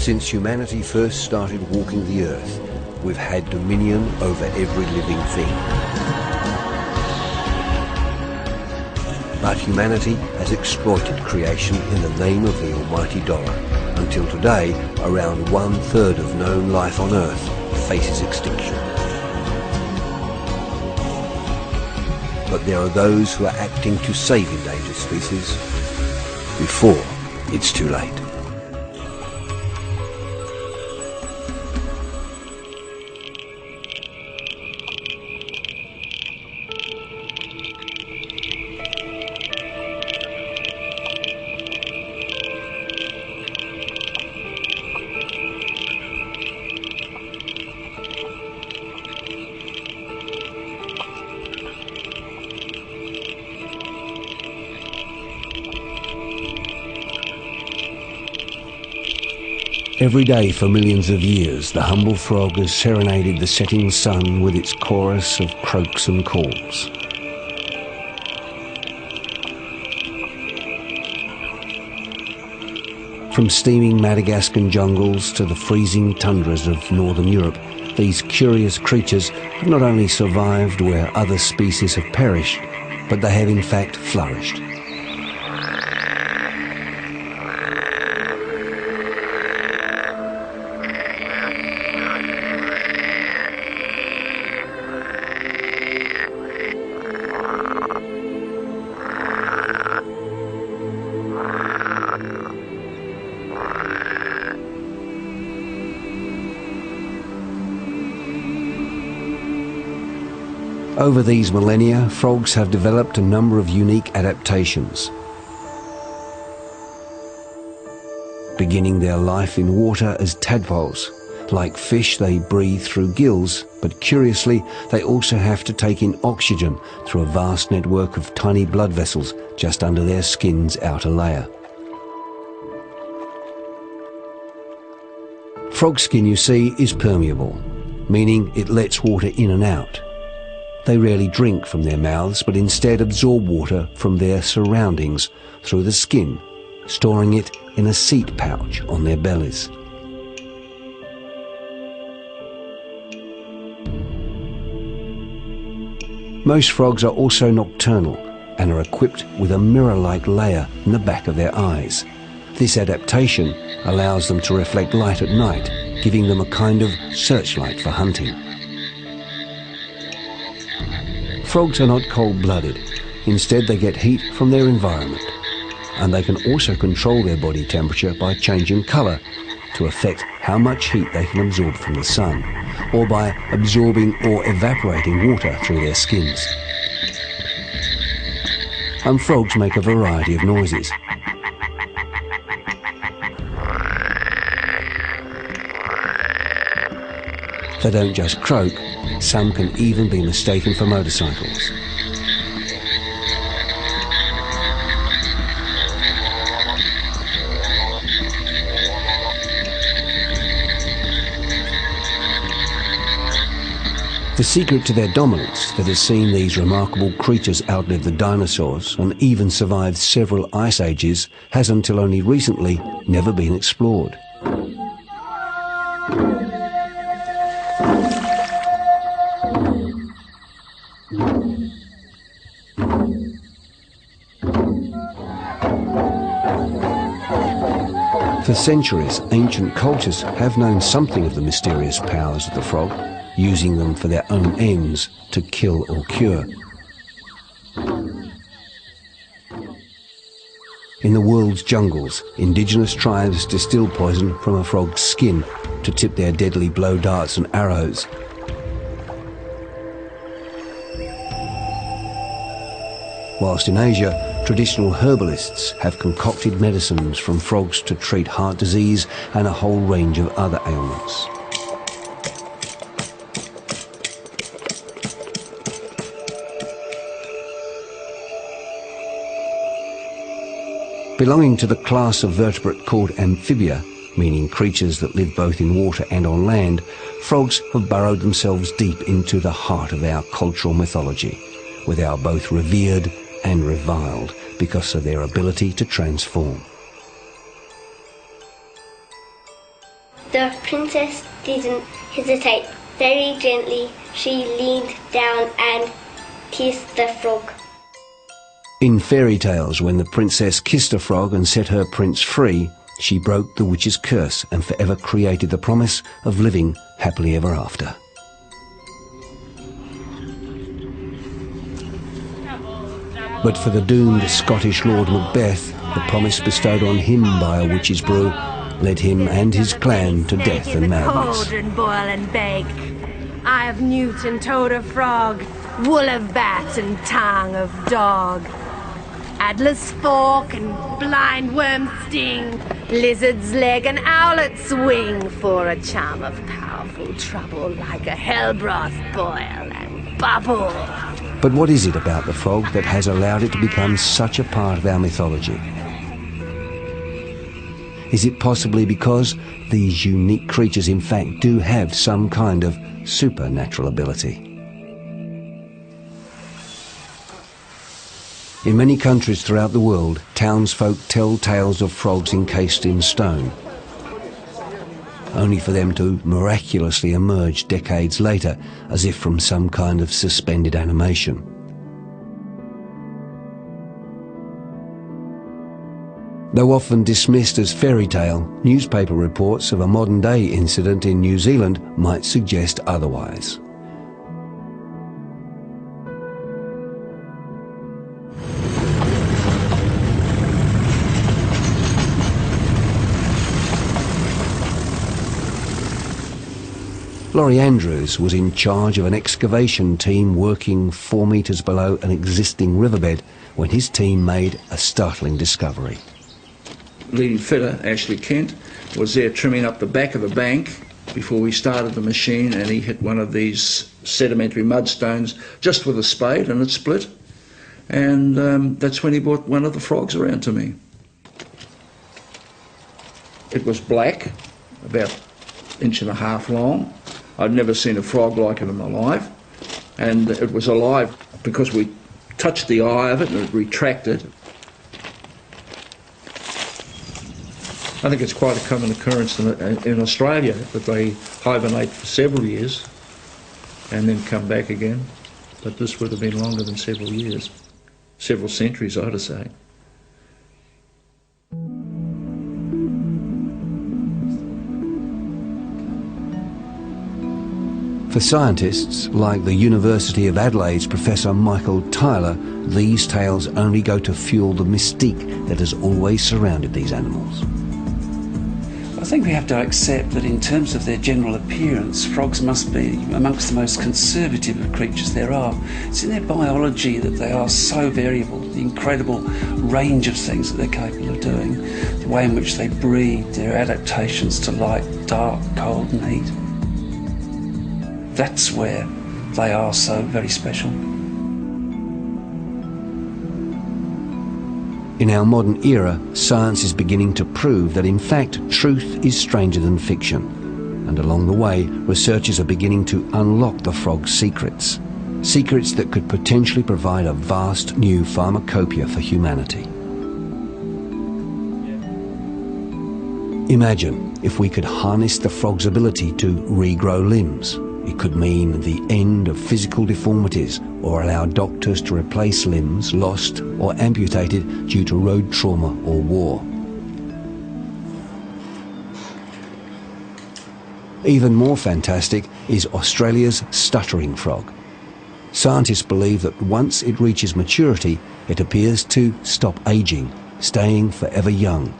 Since humanity first started walking the earth, we've had dominion over every living thing. But humanity has exploited creation in the name of the almighty dollar. Until today, around 1/3 of known life on Earth faces extinction. But there are those who are acting to save endangered species before it's too late. Every day for millions of years, the humble frog has serenaded the setting sun with its chorus of croaks and calls. From steaming Madagascan jungles to the freezing tundras of northern Europe, these curious creatures have not only survived where other species have perished, but they have in fact flourished. Over these millennia, frogs have developed a number of unique adaptations. Beginning their life in water as tadpoles. Like fish, they breathe through gills, but curiously, they also have to take in oxygen through a vast network of tiny blood vessels just under their skin's outer layer. Frog skin, you see, is permeable, meaning it lets water in and out. They rarely drink from their mouths, but instead absorb water from their surroundings through the skin, storing it in a seat pouch on their bellies. Most frogs are also nocturnal and are equipped with a mirror-like layer in the back of their eyes. This adaptation allows them to reflect light at night, giving them a kind of searchlight for hunting. Frogs are not cold-blooded. Instead, they get heat from their environment. And they can also control their body temperature by changing colour to affect how much heat they can absorb from the sun, or by absorbing or evaporating water through their skins. And frogs make a variety of noises. They don't just croak, some can even be mistaken for motorcycles. The secret to their dominance that has seen these remarkable creatures outlive the dinosaurs and even survived several ice ages has until only recently never been explored. For centuries, ancient cultures have known something of the mysterious powers of the frog, using them for their own ends to kill or cure. In the world's jungles, indigenous tribes distill poison from a frog's skin to tip their deadly blow darts and arrows. Whilst in Asia, traditional herbalists have concocted medicines from frogs to treat heart disease and a whole range of other ailments. Belonging to the class of vertebrate called amphibia, meaning creatures that live both in water and on land, frogs have burrowed themselves deep into the heart of our cultural mythology, where they are both revered and reviled because of their ability to transform. The princess didn't hesitate. Very gently, she leaned down and kissed the frog. In fairy tales, when the princess kissed a frog and set her prince free, she broke the witch's curse and forever created the promise of living happily ever after. But for the doomed Scottish Lord Macbeth, the promise bestowed on him by a witch's brew led him and his clan to death and madness. Cauldron boil and bake, eye of newt and toad of frog, wool of bat and tongue of dog, adder's fork and blind worm sting, lizard's leg and owlet's wing, for a charm of powerful trouble, like a hell broth boil and bubble. But what is it about the frog that has allowed it to become such a part of our mythology? Is it possibly because these unique creatures in fact do have some kind of supernatural ability? In many countries throughout the world, townsfolk tell tales of frogs encased in stone, only for them to miraculously emerge decades later as if from some kind of suspended animation. Though often dismissed as fairy tale, newspaper reports of a modern-day incident in New Zealand might suggest otherwise. Laurie Andrews was in charge of an excavation team working 4 metres below an existing riverbed when his team made a startling discovery. Leading fitter, Ashley Kent, was there trimming up the back of the bank before we started the machine, and he hit one of these sedimentary mudstones just with a spade and it split. And that's when he brought one of the frogs around to me. It was black, about 1.5 inches long. I'd never seen a frog like it in my life. And it was alive because we touched the eye of it and it retracted. I think it's quite a common occurrence in Australia that they hibernate for several years and then come back again. But this would have been longer than several years. Several centuries, I ought to say. For scientists, like the University of Adelaide's Professor Michael Tyler, these tales only go to fuel the mystique that has always surrounded these animals. I think we have to accept that in terms of their general appearance, frogs must be amongst the most conservative of creatures there are. It's in their biology that they are so variable, the incredible range of things that they're capable of doing, the way in which they breed, their adaptations to light, dark, cold and heat. That's where they are so very special. In our modern era, science is beginning to prove that in fact truth is stranger than fiction. And along the way, researchers are beginning to unlock the frog's secrets. Secrets that could potentially provide a vast new pharmacopoeia for humanity. Imagine if we could harness the frog's ability to regrow limbs. It could mean the end of physical deformities or allow doctors to replace limbs lost or amputated due to road trauma or war. Even more fantastic is Australia's stuttering frog. Scientists believe that once it reaches maturity, it appears to stop aging, staying forever young.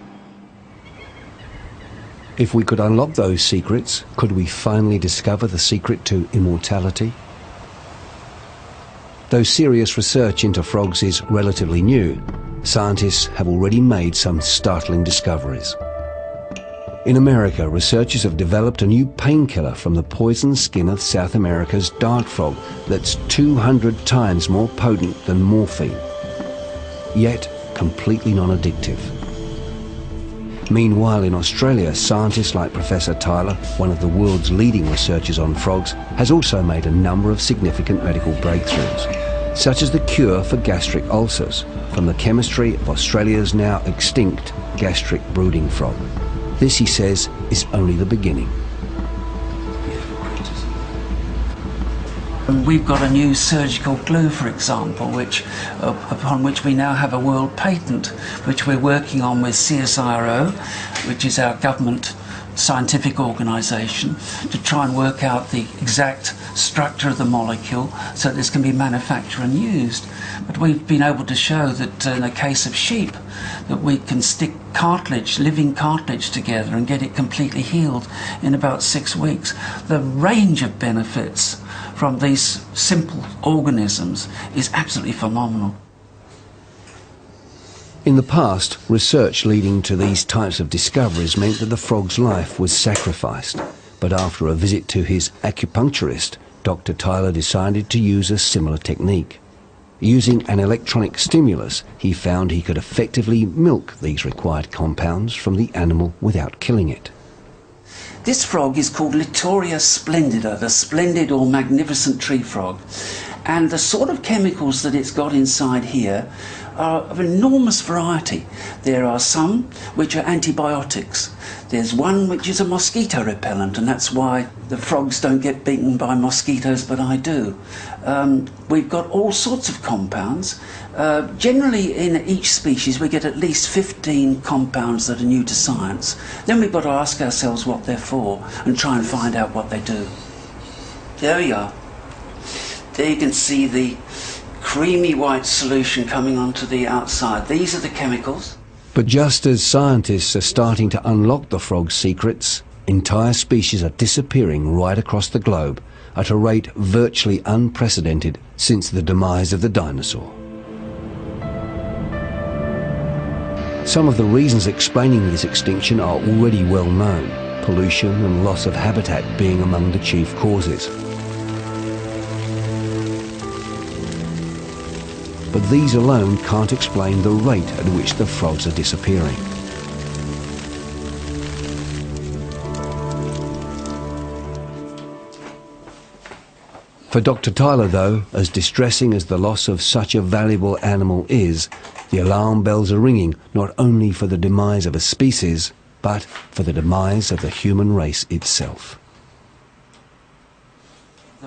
If we could unlock those secrets, could we finally discover the secret to immortality? Though serious research into frogs is relatively new, scientists have already made some startling discoveries. In America, researchers have developed a new painkiller from the poisoned skin of South America's dart frog that's 200 times more potent than morphine, yet completely non-addictive. Meanwhile, in Australia, scientists like Professor Tyler, one of the world's leading researchers on frogs, has also made a number of significant medical breakthroughs, such as the cure for gastric ulcers from the chemistry of Australia's now extinct gastric brooding frog. This, he says, is only the beginning. We've got a new surgical glue, for example, upon which we now have a world patent, which we're working on with CSIRO, which is our government scientific organisation, to try and work out the exact structure of the molecule so that this can be manufactured and used. But we've been able to show that in the case of sheep, that we can stick cartilage, living cartilage together and get it completely healed in about 6 weeks. The range of benefits from these simple organisms is absolutely phenomenal. In the past, research leading to these types of discoveries meant that the frog's life was sacrificed. But after a visit to his acupuncturist, Dr. Tyler decided to use a similar technique. Using an electronic stimulus, he found he could effectively milk these required compounds from the animal without killing it. This frog is called Littoria splendida, the splendid or magnificent tree frog. And the sort of chemicals that it's got inside here are of enormous variety. There are some which are antibiotics. There's one which is a mosquito repellent, and that's why the frogs don't get bitten by mosquitoes, but I do. We've got all sorts of compounds. Generally in each species we get at least 15 compounds that are new to science. Then we've got to ask ourselves what they're for and try and find out what they do. There we are. There you can see the creamy white solution coming onto the outside. These are the chemicals. But just as scientists are starting to unlock the frog's secrets, entire species are disappearing right across the globe at a rate virtually unprecedented since the demise of the dinosaur. Some of the reasons explaining this extinction are already well known, pollution and loss of habitat being among the chief causes. But these alone can't explain the rate at which the frogs are disappearing. For Dr. Tyler, though, as distressing as the loss of such a valuable animal is, the alarm bells are ringing not only for the demise of a species, but for the demise of the human race itself.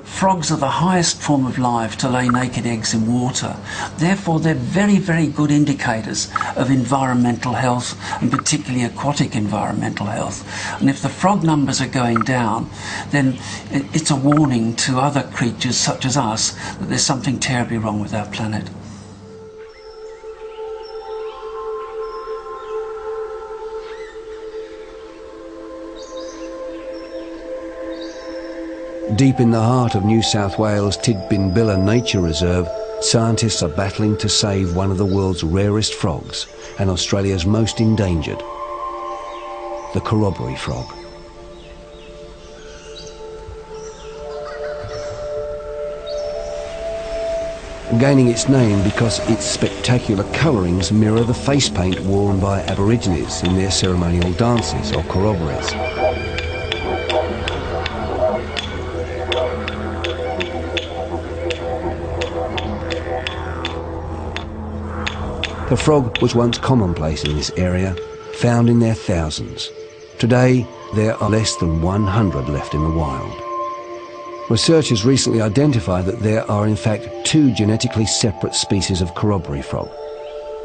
Frogs are the highest form of life to lay naked eggs in water. Therefore, they're very, very good indicators of environmental health, and particularly aquatic environmental health. And if the frog numbers are going down, then it's a warning to other creatures such as us that there's something terribly wrong with our planet. Deep in the heart of New South Wales' Tidbinbilla Nature Reserve, scientists are battling to save one of the world's rarest frogs and Australia's most endangered, the corroboree frog. Gaining its name because its spectacular colourings mirror the face paint worn by Aborigines in their ceremonial dances or corroborees. The frog was once commonplace in this area, found in their thousands. Today, there are less than 100 left in the wild. Researchers recently identified that there are in fact 2 genetically separate species of corroboree frog.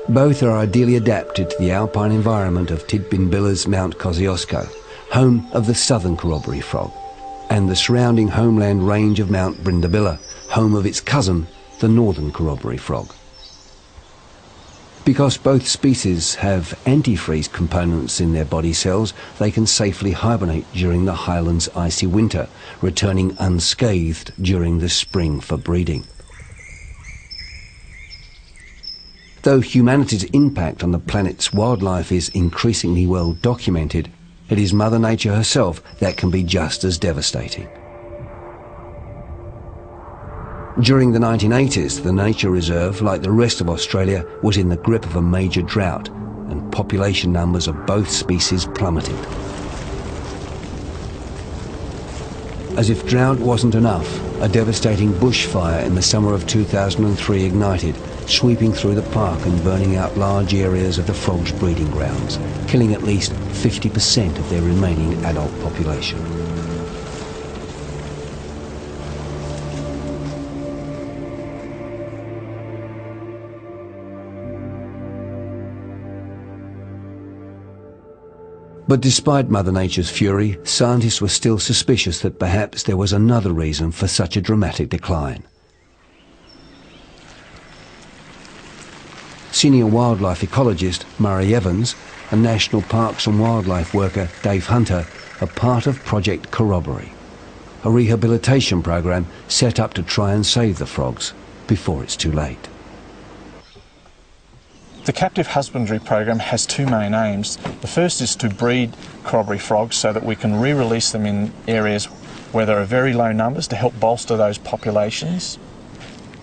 Both are ideally adapted to the alpine environment of Tidbinbilla's Mount Kosciuszko, home of the southern corroboree frog, and the surrounding homeland range of Mount Brindabilla, home of its cousin, the northern corroboree frog. Because both species have antifreeze components in their body cells, they can safely hibernate during the highlands' icy winter, returning unscathed during the spring for breeding. Though humanity's impact on the planet's wildlife is increasingly well documented, it is Mother Nature herself that can be just as devastating. During the 1980s, the nature reserve, like the rest of Australia, was in the grip of a major drought, and population numbers of both species plummeted. As if drought wasn't enough, a devastating bushfire in the summer of 2003 ignited, sweeping through the park and burning out large areas of the frogs' breeding grounds, killing at least 50% of their remaining adult population. But despite Mother Nature's fury, scientists were still suspicious that perhaps there was another reason for such a dramatic decline. Senior wildlife ecologist Murray Evans and National Parks and Wildlife worker Dave Hunter are part of Project Corroboree, a rehabilitation program set up to try and save the frogs before it's too late. The captive husbandry program has two main aims. The first is to breed corroboree frogs so that we can re-release them in areas where there are very low numbers to help bolster those populations.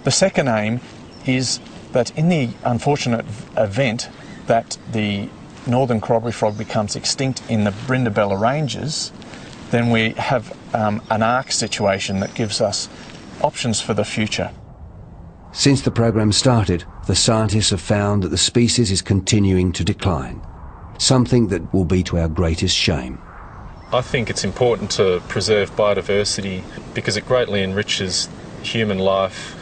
The second aim is that in the unfortunate event that the northern corroboree frog becomes extinct in the Brindabella Ranges, then we have an ARC situation that gives us options for the future. Since the program started, the scientists have found that the species is continuing to decline, something that will be to our greatest shame. I think it's important to preserve biodiversity because it greatly enriches human life,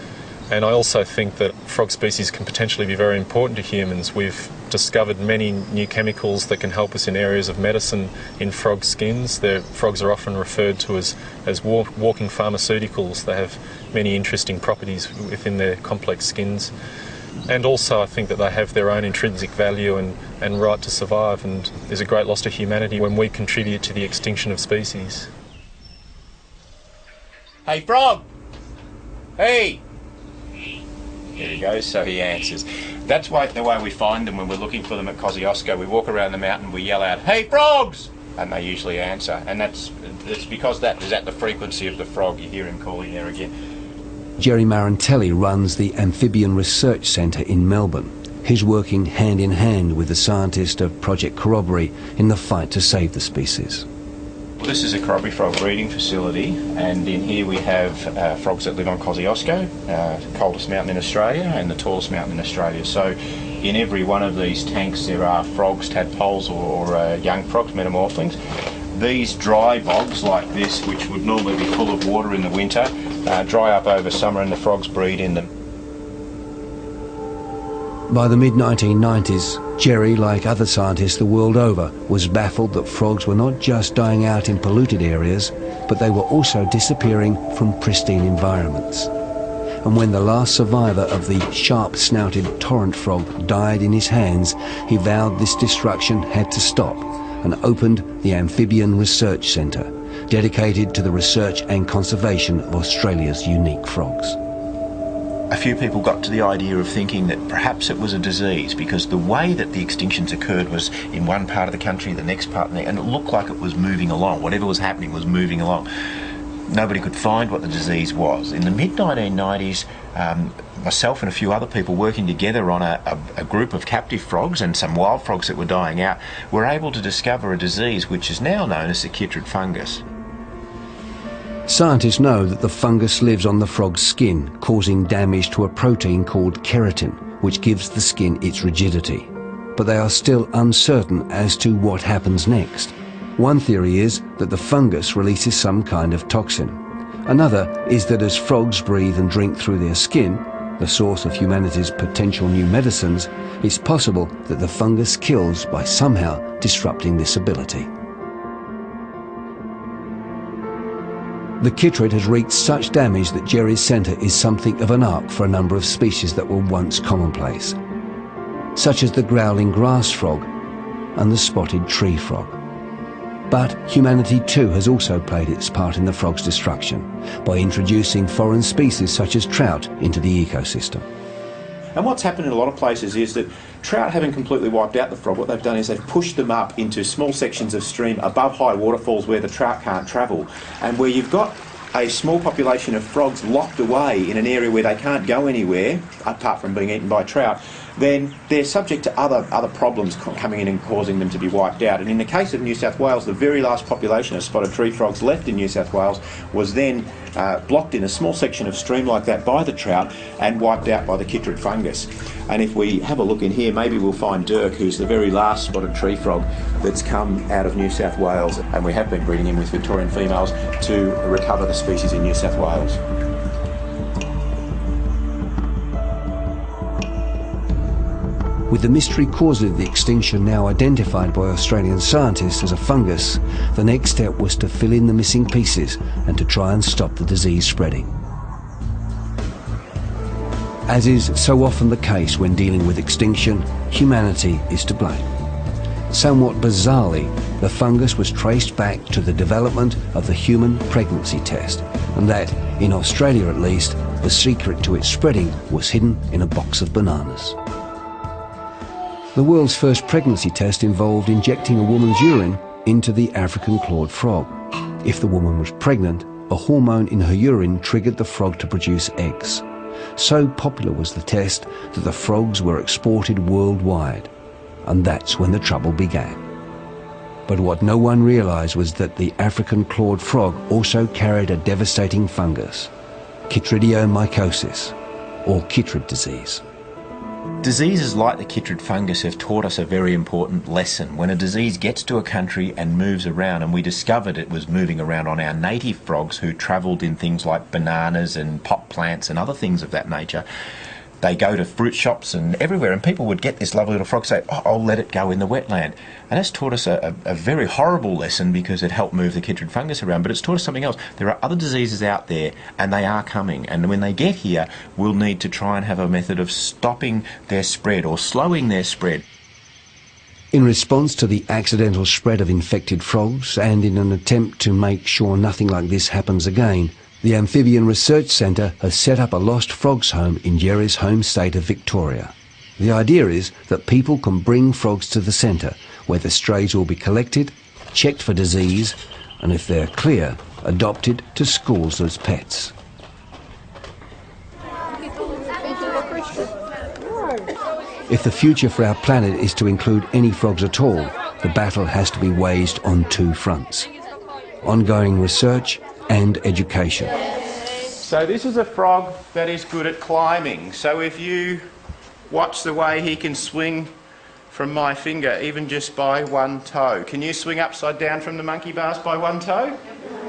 and I also think that frog species can potentially be very important to humans. We've discovered many new chemicals that can help us in areas of medicine in frog skins. Frogs are often referred to as walking pharmaceuticals. They have many interesting properties within their complex skins. And also I think that they have their own intrinsic value and right to survive, and there's a great loss to humanity when we contribute to the extinction of species. Hey, frog! Hey! There he goes, so he answers. That's the way we find them when we're looking for them at Kosciuszko. We walk around the mountain, we yell out, "Hey, frogs!" and they usually answer. And it's because that is at the frequency of the frog. You hear him calling there again. Jerry Marantelli runs the Amphibian Research Centre in Melbourne. He's working hand in hand with the scientists of Project Corroboree in the fight to save the species. Well, this is a corroboree frog breeding facility, and in here we have frogs that live on Kosciuszko, coldest mountain in Australia and the tallest mountain in Australia. So in every one of these tanks there are frogs, tadpoles or young frogs, metamorphlings. These dry bogs like this, which would normally be full of water in the winter, dry up over summer and the frogs breed in them. By the mid-1990s, Jerry, like other scientists the world over, was baffled that frogs were not just dying out in polluted areas, but they were also disappearing from pristine environments. And when the last survivor of the sharp-snouted torrent frog died in his hands, he vowed this destruction had to stop and opened the Amphibian Research Centre, dedicated to the research and conservation of Australia's unique frogs. A few people got to the idea of thinking that perhaps it was a disease, because the way that the extinctions occurred was in one part of the country, the next part, and it looked like it was moving along. Whatever was happening was moving along. Nobody could find what the disease was. In the mid-1990s, myself and a few other people working together on a group of captive frogs and some wild frogs that were dying out were able to discover a disease which is now known as the chytrid fungus. Scientists know that the fungus lives on the frog's skin, causing damage to a protein called keratin, which gives the skin its rigidity. But they are still uncertain as to what happens next. One theory is that the fungus releases some kind of toxin. Another is that as frogs breathe and drink through their skin, the source of humanity's potential new medicines, it's possible that the fungus kills by somehow disrupting this ability. The chytrid has wreaked such damage that Jerry's centre is something of an ark for a number of species that were once commonplace, such as the growling grass frog and the spotted tree frog. But humanity too has also played its part in the frog's destruction by introducing foreign species such as trout into the ecosystem. And what's happened in a lot of places is that trout, having completely wiped out the frog, what they've done is they've pushed them up into small sections of stream above high waterfalls where the trout can't travel, and where you've got a small population of frogs locked away in an area where they can't go anywhere apart from being eaten by trout. then they're subject to other problems coming in and causing them to be wiped out. And in the case of New South Wales, the very last population of spotted tree frogs left in New South Wales was then blocked in a small section of stream like that by the trout and wiped out by the chytrid fungus. And if we have a look in here, maybe we'll find Dirk, who's the very last spotted tree frog that's come out of New South Wales, and we have been breeding him with Victorian females to recover the species in New South Wales. With the mystery cause of the extinction now identified by Australian scientists as a fungus, the next step was to fill in the missing pieces and to try and stop the disease spreading. As is so often the case when dealing with extinction, humanity is to blame. Somewhat bizarrely, the fungus was traced back to the development of the human pregnancy test, and that, in Australia at least, the secret to its spreading was hidden in a box of bananas. The world's first pregnancy test involved injecting a woman's urine into the African clawed frog. If the woman was pregnant, a hormone in her urine triggered the frog to produce eggs. So popular was the test that the frogs were exported worldwide. And that's when the trouble began. But what no one realised was that the African clawed frog also carried a devastating fungus, chytridiomycosis, or chytrid disease. Diseases like the chytrid fungus have taught us a very important lesson. When a disease gets to a country and moves around, and we discovered it was moving around on our native frogs who travelled in things like bananas and pot plants and other things of that nature, they go to fruit shops and everywhere, and people would get this lovely little frog, say, oh, I'll let it go in the wetland. And that's taught us a very horrible lesson because it helped move the chytrid fungus around, but it's taught us something else. There are other diseases out there, and they are coming, and when they get here, we'll need to try and have a method of stopping their spread or slowing their spread. In response to the accidental spread of infected frogs, and in an attempt to make sure nothing like this happens again, the Amphibian Research Centre has set up a lost frogs home in Jerry's home state of Victoria. The idea is that people can bring frogs to the centre, where the strays will be collected, checked for disease, and if they're clear, adopted to schools as pets. If the future for our planet is to include any frogs at all, the battle has to be waged on two fronts: ongoing research and education. So this is a frog that is good at climbing. So if you watch the way he can swing from my finger, even just by one toe. Can you swing upside down from the monkey bars by one toe?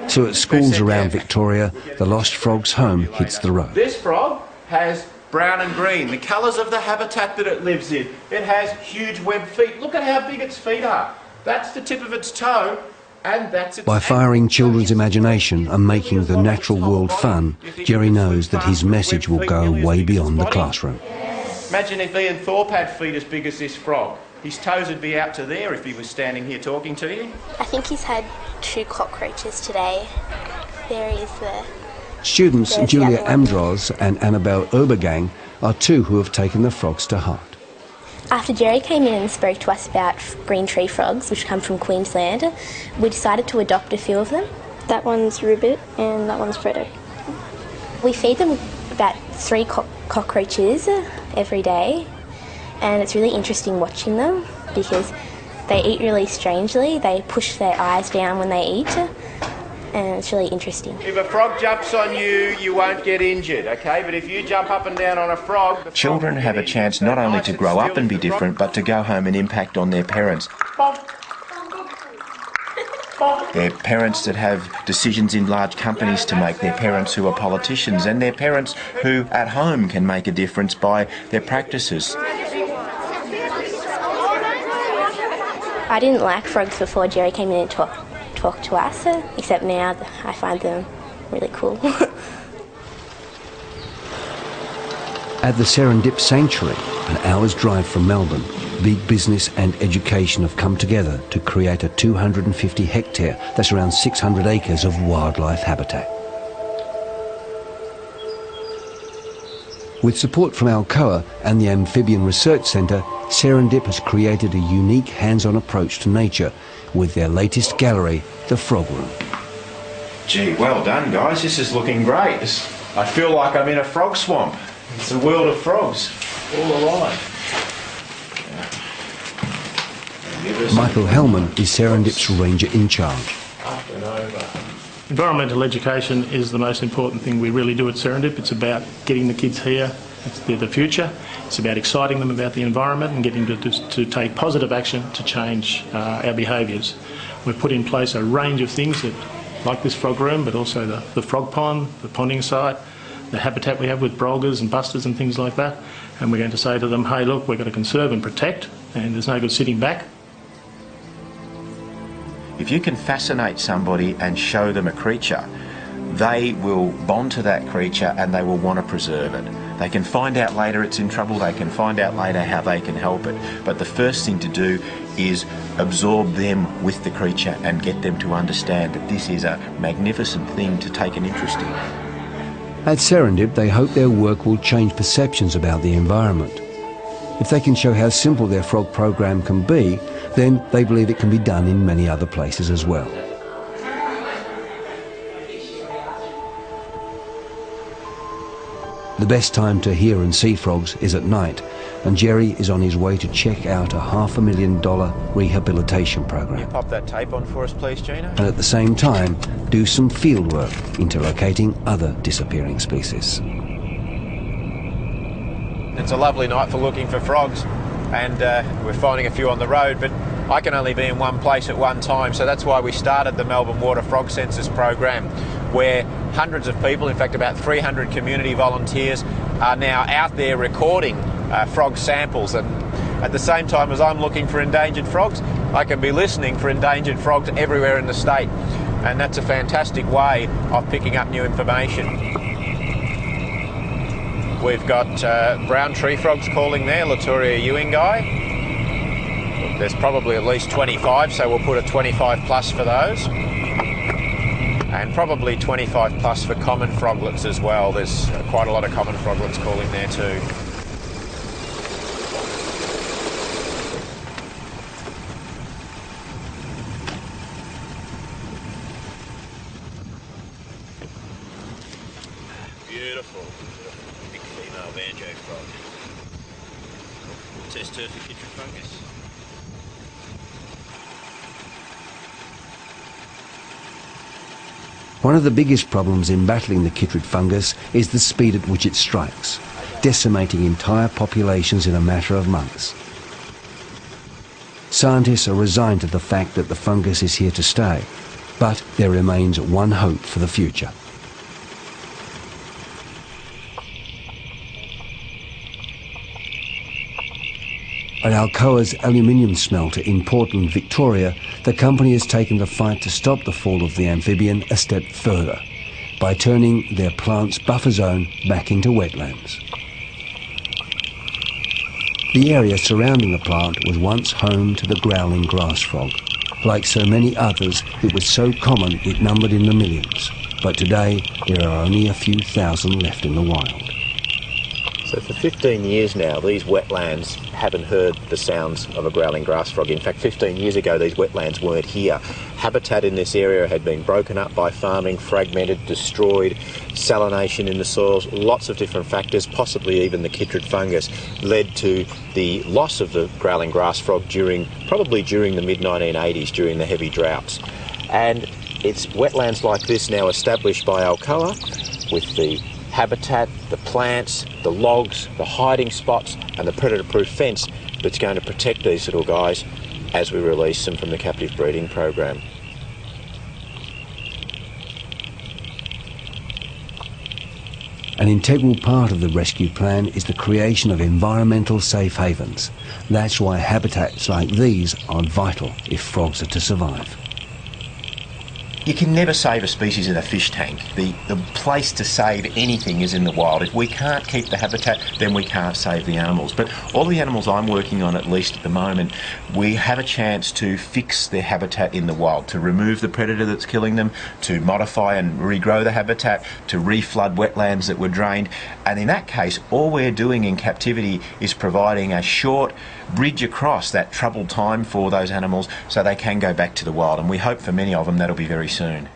So at schools around Victoria, the Lost Frogs home hits the road. This frog has brown and green, the colours of the habitat that it lives in. It has huge webbed feet. Look at how big its feet are. That's the tip of its toe. And that's its By firing children's imagination and making the natural world fun, Jerry knows that his message will go way beyond the classroom. Imagine if Ian Thorpe had feet as big as this frog. His toes would be out to there if he was standing here talking to you. I think he's had 2 cockroaches today. There is the... Students Julia Amdros and Annabelle Obergang are 2 who have taken the frogs to heart. After Jerry came in and spoke to us about green tree frogs, which come from Queensland, we decided to adopt a few of them. That one's Ribbit and that one's Freddo. We feed them about 3 cockroaches every day, and it's really interesting watching them because they eat really strangely. They push their eyes down when they eat, and it's really interesting. If a frog jumps on you, you won't get injured, okay? But if you jump up and down on a frog... Children have a chance not only to grow up and be different, but to go home and impact on their parents. Their parents that have decisions in large companies to make, their parents who are politicians, and their parents who at home can make a difference by their practices. I didn't like frogs before Jerry came in and talked to us, except now I find them really cool. At the Serendip Sanctuary, an hour's drive from Melbourne, big business and education have come together to create a 250 hectare, that's around 600 acres of wildlife habitat. With support from Alcoa and the Amphibian Research Centre, Serendip has created a unique hands-on approach to nature with their latest gallery, the Frog Room. Gee, well done, guys. This is looking great. I feel like I'm in a frog swamp. It's a world of frogs all alive. Michael Hellman is Serendip's ranger in charge. Environmental education is the most important thing we really do at Serendip. It's about getting the kids here. They're the future. It's about exciting them about the environment and getting them to take positive action to change our behaviours. We've put in place a range of things that, like this frog room, but also the frog pond, the ponding site, the habitat we have with brolgers and busters and things like that. And we're going to say to them, hey, look, we've got to conserve and protect, and there's no good sitting back. If you can fascinate somebody and show them a creature, they will bond to that creature and they will want to preserve it. They can find out later it's in trouble, they can find out later how they can help it. But the first thing to do is absorb them with the creature and get them to understand that this is a magnificent thing to take an interest in. At Serendip, they hope their work will change perceptions about the environment. If they can show how simple their frog program can be, then they believe it can be done in many other places as well. The best time to hear and see frogs is at night, and Jerry is on his way to check out a $500,000 rehabilitation program. Pop that tape on for us, please, Gina. And at the same time, do some field work interlocating other disappearing species. It's a lovely night for looking for frogs, and we're finding a few on the road, but I can only be in one place at one time, so that's why we started the Melbourne Water Frog Census program, where hundreds of people, in fact about 300 community volunteers, are now out there recording frog samples. And at the same time as I'm looking for endangered frogs, I can be listening for endangered frogs everywhere in the state, and that's a fantastic way of picking up new information. We've got brown tree frogs calling there, Laturia ewingi. There's probably at least 25, so we'll put a 25 plus for those. And probably 25 plus for common froglets as well. There's quite a lot of common froglets calling there too. Beautiful. Big female banjo frog. Test her for chytrid fungus. One of the biggest problems in battling the chytrid fungus is the speed at which it strikes, decimating entire populations in a matter of months. Scientists are resigned to the fact that the fungus is here to stay, but there remains one hope for the future. At Alcoa's aluminium smelter in Portland, Victoria, the company has taken the fight to stop the fall of the amphibian a step further by turning their plant's buffer zone back into wetlands. The area surrounding the plant was once home to the growling grass frog. Like so many others, it was so common it numbered in the millions. But today, there are only a few thousand left in the wild. So for 15 years now, these wetlands haven't heard the sounds of a growling grass frog. In fact, 15 years ago, these wetlands weren't here. Habitat in this area had been broken up by farming, fragmented, destroyed, salination in the soils, lots of different factors, possibly even the chytrid fungus, led to the loss of the growling grass frog probably during the mid-1980s, during the heavy droughts. And it's wetlands like this now established by Alcoa, with the habitat, the plants, the logs, the hiding spots and the predator-proof fence that's going to protect these little guys as we release them from the captive breeding program. An integral part of the rescue plan is the creation of environmental safe havens. That's why habitats like these are vital if frogs are to survive. You can never save a species in a fish tank. The place to save anything is in the wild. If we can't keep the habitat, then we can't save the animals. But all the animals I'm working on, at least at the moment, we have a chance to fix their habitat in the wild, to remove the predator that's killing them, to modify and regrow the habitat, to reflood wetlands that were drained. And in that case, all we're doing in captivity is providing a short bridge across that troubled time for those animals so they can go back to the wild. And we hope for many of them that'll be very soon.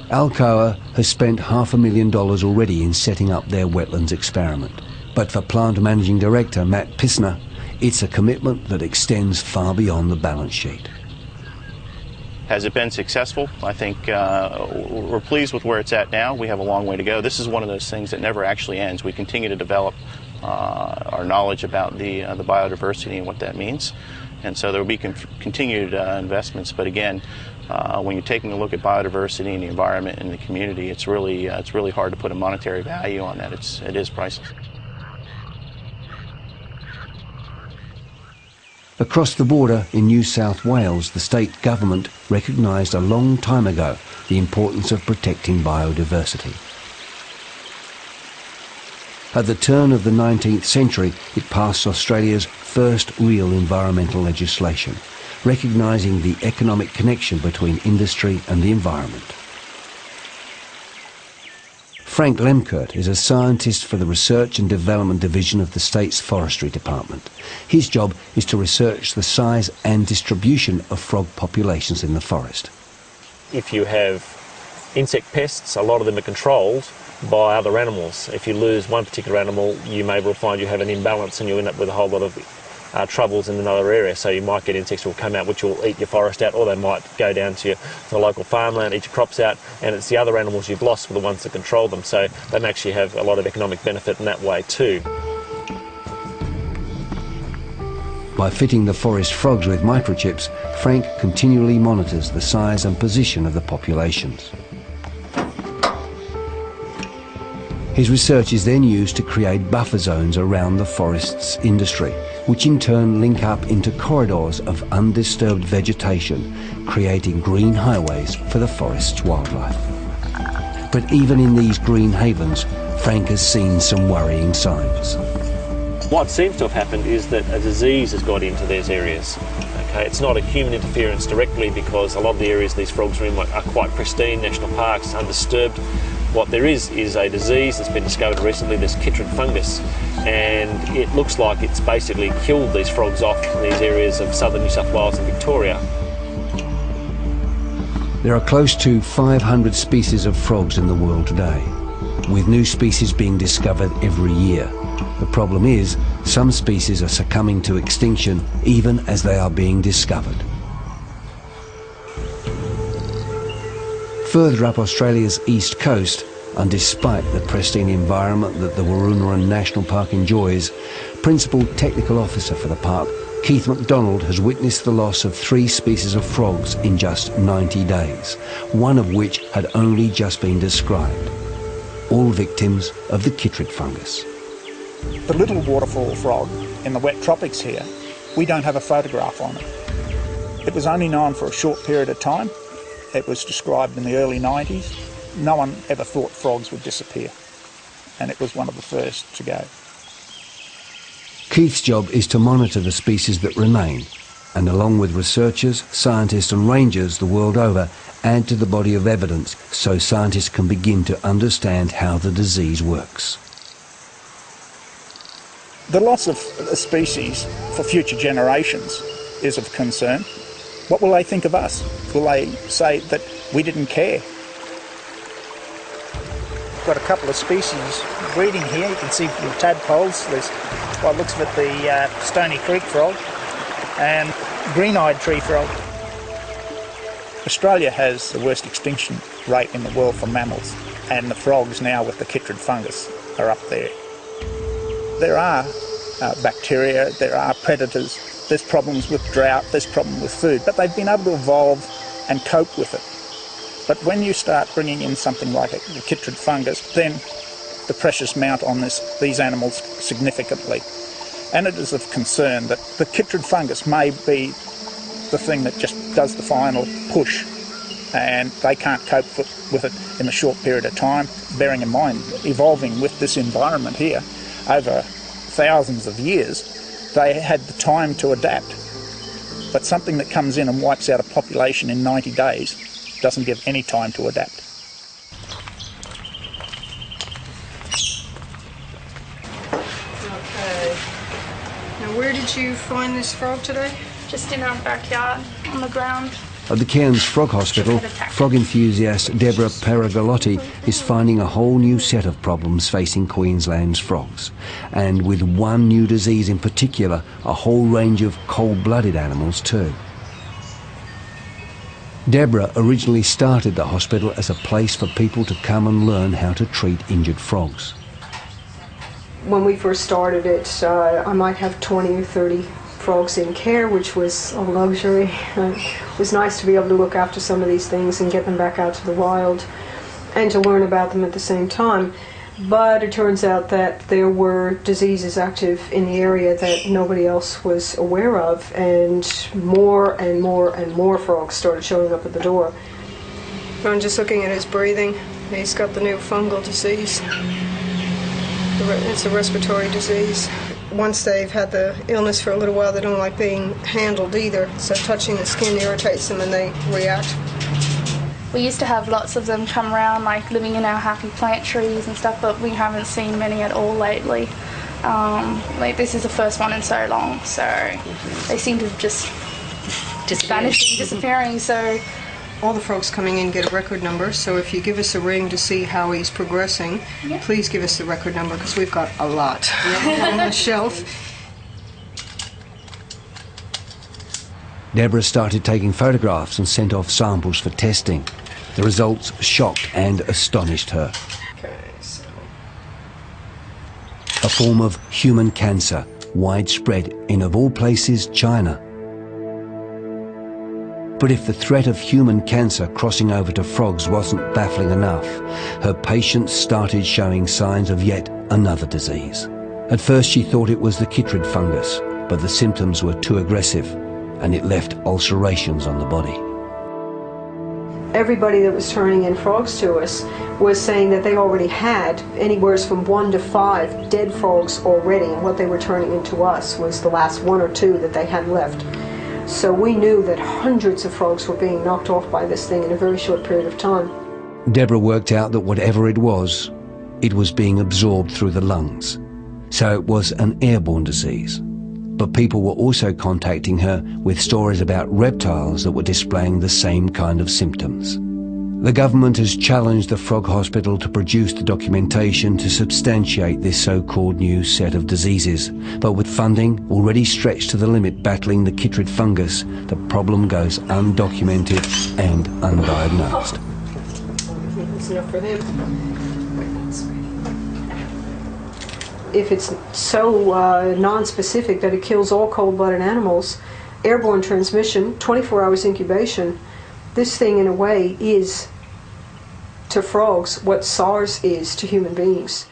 Alcoa has spent $500,000 already in setting up their wetlands experiment. But for Plant Managing Director Matt Pissner, It's a commitment that extends far beyond the balance sheet. Has it been successful? I think we're pleased with where it's at now. We have a long way to go. This is one of those things that never actually ends. We continue to develop our knowledge about the biodiversity and what that means. And so there will be continued investments. But again, when you're taking a look at biodiversity and the environment and the community, it's really hard to put a monetary value on that. It is priceless. Across the border in New South Wales, the state government recognised a long time ago the importance of protecting biodiversity. At the turn of the 19th century, it passed Australia's first real environmental legislation, recognising the economic connection between industry and the environment. Frank Lemkert is a scientist for the Research and Development Division of the state's Forestry Department. His job is to research the size and distribution of frog populations in the forest. If you have insect pests, a lot of them are controlled by other animals. If you lose one particular animal, you may well find you have an imbalance and you end up with a whole lot of troubles in another area. So you might get insects that will come out which will eat your forest out, or they might go down to the local farmland, eat your crops out, and it's the other animals you've lost were the ones that control them. So they may actually have a lot of economic benefit in that way too. By fitting the forest frogs with microchips, Frank continually monitors the size and position of the populations. His research is then used to create buffer zones around the forest's industry, which in turn link up into corridors of undisturbed vegetation, creating green highways for the forest's wildlife. But even in these green havens, Frank has seen some worrying signs. What seems to have happened is that a disease has got into these areas. Okay, it's not a human interference directly, because a lot of the areas these frogs are in are quite pristine, national parks, undisturbed. What there is a disease that's been discovered recently, this chytrid fungus, and it looks like it's basically killed these frogs off in these areas of southern New South Wales and Victoria. There are close to 500 species of frogs in the world today, with new species being discovered every year. The problem is, some species are succumbing to extinction even as they are being discovered. Further up Australia's east coast, and despite the pristine environment that the Wooroonooran National Park enjoys, Principal Technical Officer for the park, Keith MacDonald, has witnessed the loss of 3 species of frogs in just 90 days, one of which had only just been described, all victims of the chytrid fungus. The little waterfall frog in the wet tropics here, we don't have a photograph on it. It was only known for a short period of time. It was described in the early 90s. No one ever thought frogs would disappear, and it was one of the first to go. Keith's job is to monitor the species that remain, and along with researchers, scientists and rangers the world over, add to the body of evidence so scientists can begin to understand how the disease works. The loss of a species for future generations is of concern. What will they think of us? Will they say that we didn't care? We've got a couple of species breeding here. You can see the tadpoles. There's, by the looks of it, the Stony Creek frog and green-eyed tree frog. Australia has the worst extinction rate in the world for mammals, and the frogs now with the chytrid fungus are up there. There are bacteria, there are predators. There's problems with drought, there's problems with food, but they've been able to evolve and cope with it. But when you start bringing in something like the chytrid fungus, then the pressures mount on these animals significantly. And it is of concern that the chytrid fungus may be the thing that just does the final push, and they can't cope with it in a short period of time, bearing in mind evolving with this environment here over thousands of years. They had the time to adapt, but something that comes in and wipes out a population in 90 days doesn't give any time to adapt. Okay. Now, where did you find this frog today? Just in our backyard, on the ground. At the Cairns Frog Hospital, frog enthusiast Deborah Paragalotti is finding a whole new set of problems facing Queensland's frogs. And with one new disease in particular, a whole range of cold-blooded animals too. Deborah originally started the hospital as a place for people to come and learn how to treat injured frogs. When we first started it, I might have 20 or 30 frogs in care, which was a luxury. It was nice to be able to look after some of these things and get them back out to the wild and to learn about them at the same time. But it turns out that there were diseases active in the area that nobody else was aware of, and more and more frogs started showing up at the door. I'm just looking at his breathing. He's got the new fungal disease. It's a respiratory disease. Once they've had the illness for a little while, they don't like being handled either, so touching the skin irritates them and they react. We used to have lots of them come around, like living in our happy plant trees and stuff, but we haven't seen many at all lately. Like this is the first one in so long, so they seem to have just vanishing, disappearing. So all the frogs coming in get a record number, so if you give us a ring to see how he's progressing, please give us the record number, because we've got a lot on the shelf. Deborah started taking photographs and sent off samples for testing. The results shocked and astonished her. A form of human cancer, widespread in, of all places, China. But if the threat of human cancer crossing over to frogs wasn't baffling enough, her patients started showing signs of yet another disease. At first she thought it was the chytrid fungus, but the symptoms were too aggressive and it left ulcerations on the body. Everybody that was turning in frogs to us was saying that they already had anywhere from 1 to 5 dead frogs already, and what they were turning into us was the last 1 or 2 that they had left. So we knew that hundreds of frogs were being knocked off by this thing in a very short period of time. Deborah worked out that whatever it was being absorbed through the lungs. So it was an airborne disease. But people were also contacting her with stories about reptiles that were displaying the same kind of symptoms. The government has challenged the Frog Hospital to produce the documentation to substantiate this so-called new set of diseases. But with funding already stretched to the limit battling the chytrid fungus, the problem goes undocumented and undiagnosed. That's enough for them. If it's so non-specific that it kills all cold-blooded animals, airborne transmission, 24 hours incubation, this thing in a way is to frogs what SARS is to human beings.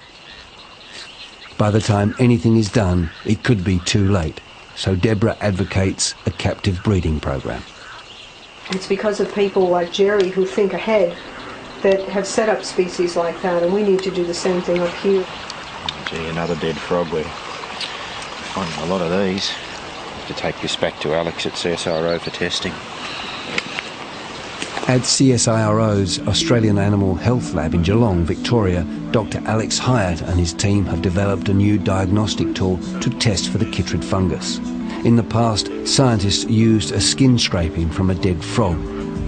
By the time anything is done, it could be too late. So Deborah advocates a captive breeding program. It's because of people like Jerry who think ahead that have set up species like that, and we need to do the same thing up here. Gee, another dead frog. We're finding a lot of these. To take this back to Alex at CSIRO for testing. At CSIRO's Australian Animal Health Lab in Geelong, Victoria, Dr. Alex Hyatt and his team have developed a new diagnostic tool to test for the chytrid fungus. In the past, scientists used a skin scraping from a dead frog,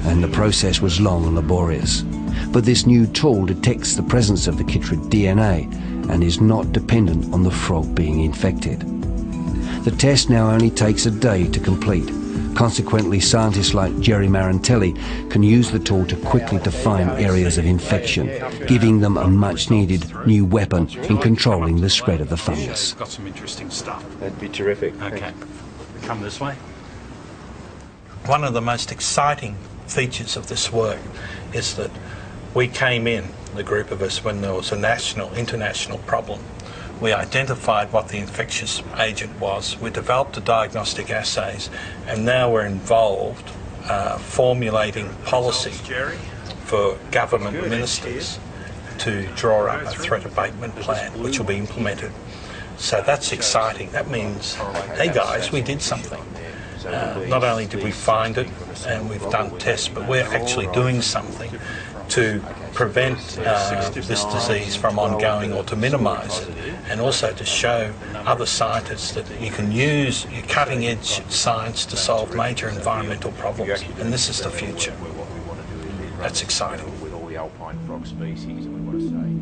and the process was long and laborious. But this new tool detects the presence of the chytrid DNA and is not dependent on the frog being infected. The test now only takes a day to complete. Consequently, scientists like Jerry Marantelli can use the tool to quickly define areas of infection, giving them a much-needed new weapon in controlling the spread of the fungus. Got some interesting stuff. That'd be terrific. Okay, come this way. One of the most exciting features of this work is that we came in, the group of us, when there was a international problem. We identified what the infectious agent was. We developed the diagnostic assays, and now we're involved formulating policy for government ministers to draw up a threat abatement plan, which will be implemented. So that's exciting. That means, hey guys, we did something. Not only did we find it and we've done tests, but we're actually doing something to prevent this disease from ongoing or to minimise it, and also to show other scientists that you can use your cutting-edge science to solve major environmental problems, and this is the future. That's exciting.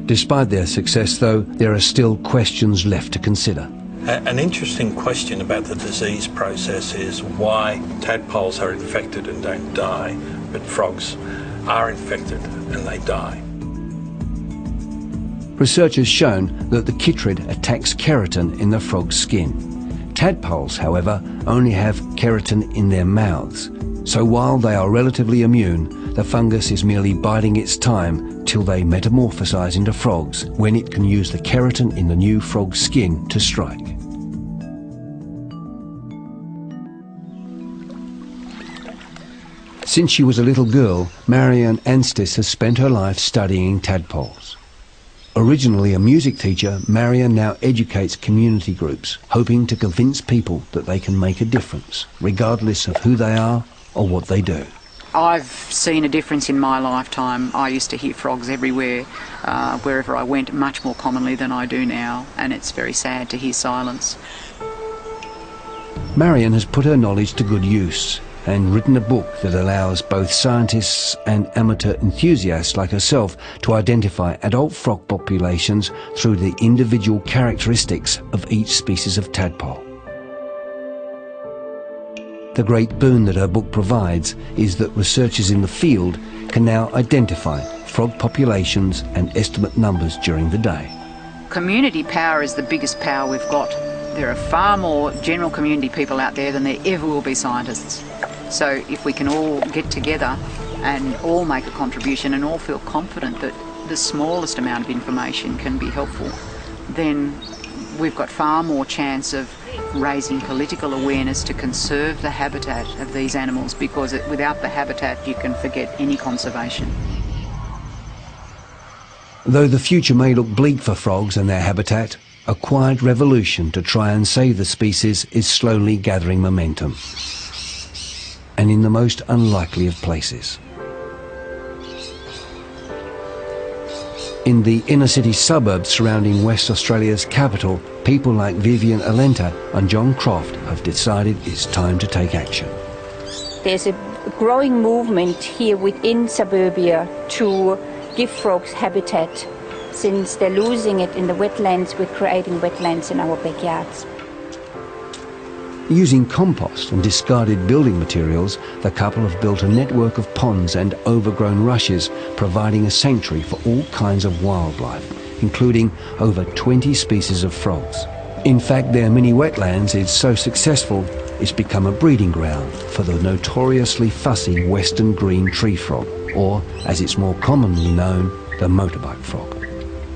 Despite their success, though, there are still questions left to consider. An interesting question about the disease process is why tadpoles are infected and don't die, but frogs are infected and they die. Research has shown that the chytrid attacks keratin in the frog's skin. Tadpoles, however, only have keratin in their mouths. So while they are relatively immune, the fungus is merely biding its time till they metamorphosize into frogs, when it can use the keratin in the new frog's skin to strike. Since she was a little girl, Marianne Anstis has spent her life studying tadpoles. Originally a music teacher, Marianne now educates community groups, hoping to convince people that they can make a difference, regardless of who they are or what they do. I've seen a difference in my lifetime. I used to hear frogs everywhere, wherever I went, much more commonly than I do now, and it's very sad to hear silence. Marianne has put her knowledge to good use and written a book that allows both scientists and amateur enthusiasts like herself to identify adult frog populations through the individual characteristics of each species of tadpole. The great boon that her book provides is that researchers in the field can now identify frog populations and estimate numbers during the day. Community power is the biggest power we've got. There are far more general community people out there than there ever will be scientists. So if we can all get together and all make a contribution and all feel confident that the smallest amount of information can be helpful, then we've got far more chance of raising political awareness to conserve the habitat of these animals, because without the habitat you can forget any conservation. Though the future may look bleak for frogs and their habitat, a quiet revolution to try and save the species is slowly gathering momentum, and in the most unlikely of places. In the inner city suburbs surrounding West Australia's capital, people like Vivian Alenta and John Croft have decided it's time to take action. There's a growing movement here within suburbia to give frogs habitat. Since they're losing it in the wetlands, we're creating wetlands in our backyards. Using compost and discarded building materials, the couple have built a network of ponds and overgrown rushes, providing a sanctuary for all kinds of wildlife, including over 20 species of frogs. In fact, their mini wetlands is so successful, it's become a breeding ground for the notoriously fussy western green tree frog, or, as it's more commonly known, the motorbike frog.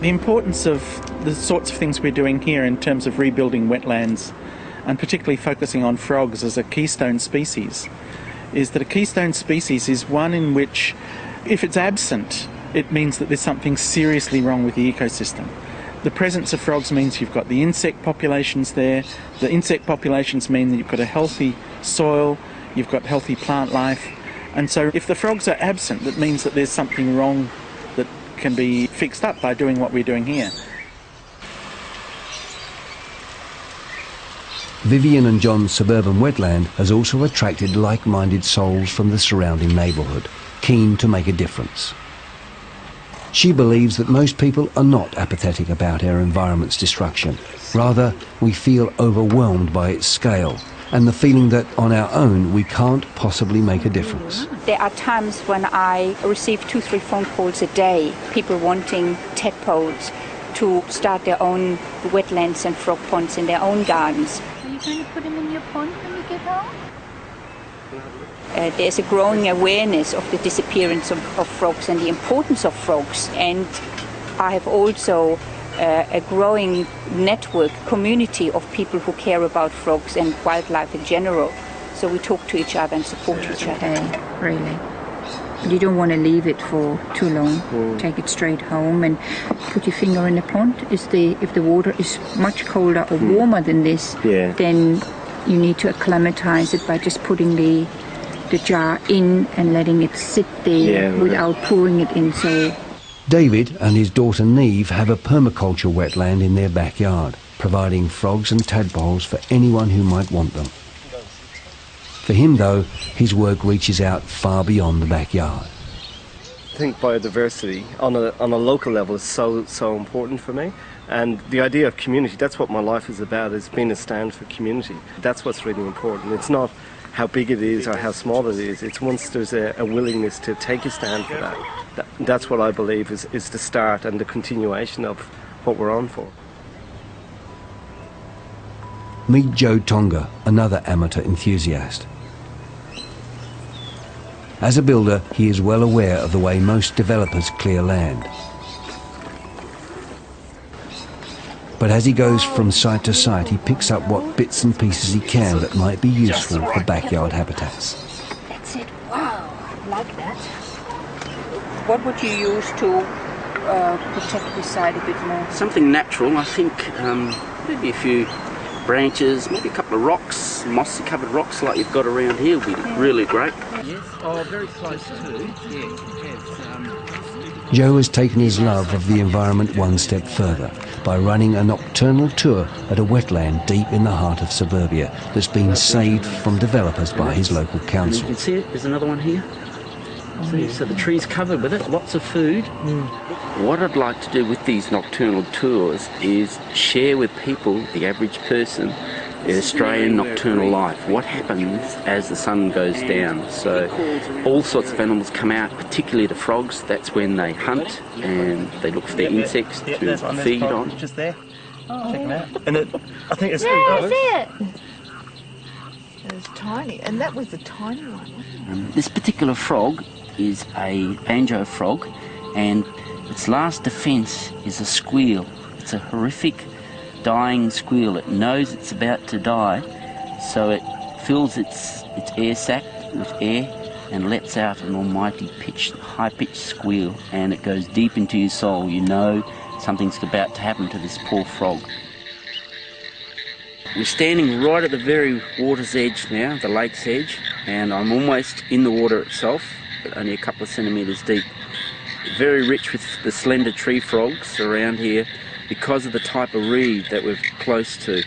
The importance of the sorts of things we're doing here in terms of rebuilding wetlands, and particularly focusing on frogs as a keystone species, is that a keystone species is one in which, if it's absent, it means that there's something seriously wrong with the ecosystem. The presence of frogs means you've got the insect populations there. The insect populations mean that you've got a healthy soil, you've got healthy plant life. And so if the frogs are absent, that means that there's something wrong that can be fixed up by doing what we're doing here. Vivian and John's suburban wetland has also attracted like-minded souls from the surrounding neighbourhood, keen to make a difference. She believes that most people are not apathetic about our environment's destruction. Rather, we feel overwhelmed by its scale and the feeling that on our own we can't possibly make a difference. There are times when I receive 2-3 phone calls a day, people wanting tadpoles to start their own wetlands and frog ponds in their own gardens. Are you going to put them in your pond when you get home? There's a growing awareness of the disappearance of frogs and the importance of frogs, and I have also a growing network, community of people who care about frogs and wildlife in general. So we talk to each other and support each other. Okay, really. You don't want to leave it for too long. Take it straight home and put your finger in the pond. If the water is much colder or warmer than this, then you need to acclimatize it by just putting the jar in and letting it sit there without pouring it in. So David and his daughter Neve have a permaculture wetland in their backyard, providing frogs and tadpoles for anyone who might want them. For him, though, his work reaches out far beyond the backyard. I think biodiversity on a local level is so important for me, and the idea of community, that's what my life is about, is being a stand for community. That's what's really important. It's not how big it is or how small it is, it's once there's a willingness to take a stand for that. That's what I believe is the start and the continuation of what we're on for. Meet Joe Tonga, another amateur enthusiast. As a builder, he is well aware of the way most developers clear land. But as he goes from site to site, he picks up what bits and pieces he can that might be useful for backyard habitats. That's it. Wow, I like that. What would you use to protect this side a bit more? Something natural, I think. Maybe a few branches, maybe a couple of rocks, mossy covered rocks like you've got around here would be really great. Yes, oh, very close to. Yes, Joe has taken his love of the environment one step further by running a nocturnal tour at a wetland deep in the heart of suburbia that's been saved from developers by his local council. You can see it, there's another one here. See, so the tree's covered with it, lots of food. What I'd like to do with these nocturnal tours is share with people, the average person, the Australian nocturnal life. What happens as the sun goes down? So all sorts of animals come out, particularly the frogs. That's when they hunt and they look for their insects to feed on. Just there. Check them out. And I think it's I see it. It was tiny, and that was a tiny one. This particular frog is a banjo frog, and its last defence is a squeal. It's a horrific dying squeal. It knows it's about to die, so it fills its air sac with air and lets out an almighty high-pitched squeal, and it goes deep into your soul. You know something's about to happen to this poor frog. We're standing right at the very water's edge now, the lake's edge, and I'm almost in the water itself, but only a couple of centimetres deep. Very rich with the slender tree frogs around here because of the type of reed that we're close to.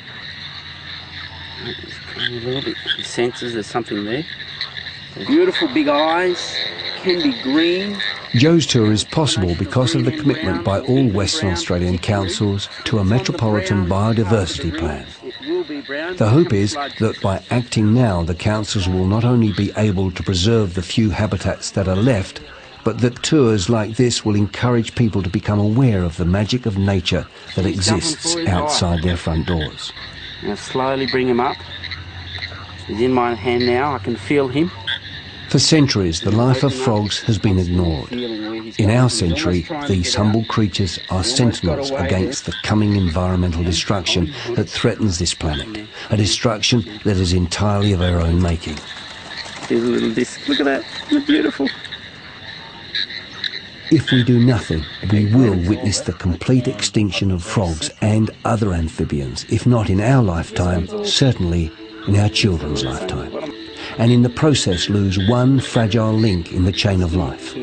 A little bit, he senses there's something there. Beautiful big eyes, can be green. Joe's tour is possible because of the commitment by all Western Australian councils to a metropolitan biodiversity plan. The hope is that by acting now, the councils will not only be able to preserve the few habitats that are left, but that tours like this will encourage people to become aware of the magic of nature that exists outside their front doors. Now slowly bring him up. He's in my hand now, I can feel him. For centuries, the life of frogs has been ignored. In our century, these humble creatures are sentinels against the coming environmental destruction that threatens this planet, a destruction that is entirely of our own making. Here's a little disc. Look at that, isn't it beautiful? If we do nothing, we will witness the complete extinction of frogs and other amphibians, if not in our lifetime, certainly in our children's lifetime, and in the process lose one fragile link in the chain of life,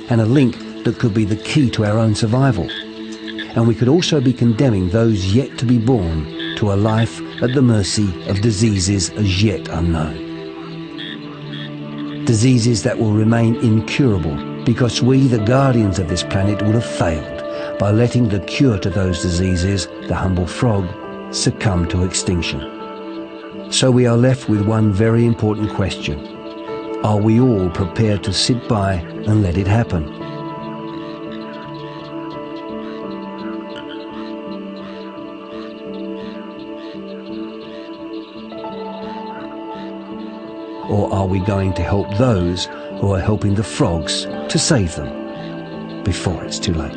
and a link that could be the key to our own survival. And we could also be condemning those yet to be born to a life at the mercy of diseases as yet unknown. Diseases that will remain incurable because we, the guardians of this planet, would have failed by letting the cure to those diseases, the humble frog, succumb to extinction. So we are left with one very important question. Are we all prepared to sit by and let it happen? Or are we going to help those who are helping the frogs to save them before it's too late?